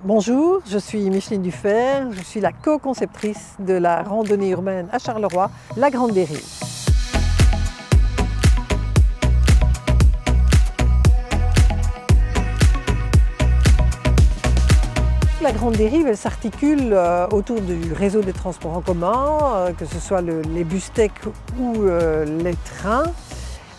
Bonjour, je suis Micheline Dufer, je suis la co-conceptrice de la randonnée urbaine à Charleroi, la Grande Dérive. La Grande Dérive, elle s'articule autour du réseau des transports en commun, que ce soit les bus tech ou les trains.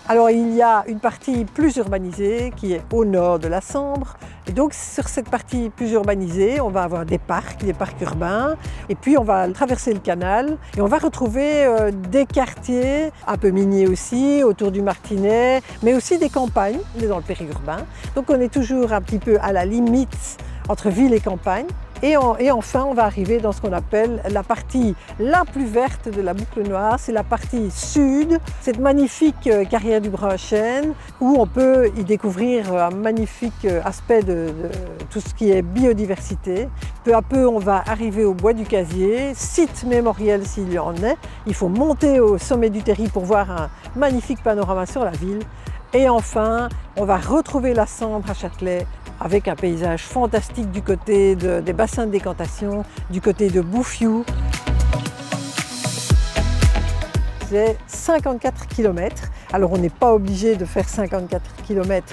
Alors il y a une partie plus urbanisée qui est au nord de la Sambre. Et donc sur cette partie plus urbanisée, on va avoir des parcs urbains. Et puis on va traverser le canal et on va retrouver des quartiers un peu miniers aussi, autour du Martinet, mais aussi des campagnes, on est dans le périurbain. Donc on est toujours un petit peu à la limite entre ville et campagne. Et enfin, on va arriver dans ce qu'on appelle la partie la plus verte de la boucle noire, c'est la partie sud, cette magnifique carrière du Brun-Chêne, où on peut y découvrir un magnifique aspect de tout ce qui est biodiversité. Peu à peu, on va arriver au Bois du Casier, site mémoriel s'il y en est. Il faut monter au sommet du terri pour voir un magnifique panorama sur la ville. Et enfin, on va retrouver la Sambre à Châtelet, avec un paysage fantastique du côté des bassins de décantation, du côté de Bouffiou. C'est 54 km. Alors on n'est pas obligé de faire 54 km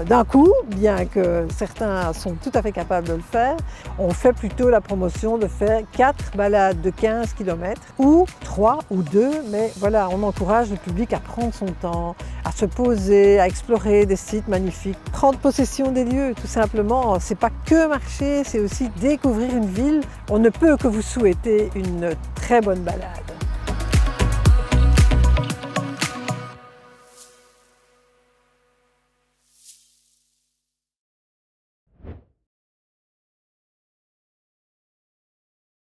d'un coup, bien que certains sont tout à fait capables de le faire. On fait plutôt la promotion de faire 4 balades de 15 km ou 3 ou 2, mais voilà, on encourage le public à prendre son temps, à se poser, à explorer des sites magnifiques, prendre possession des lieux tout simplement. C'est pas que marcher, c'est aussi découvrir une ville. On ne peut que vous souhaiter une très bonne balade.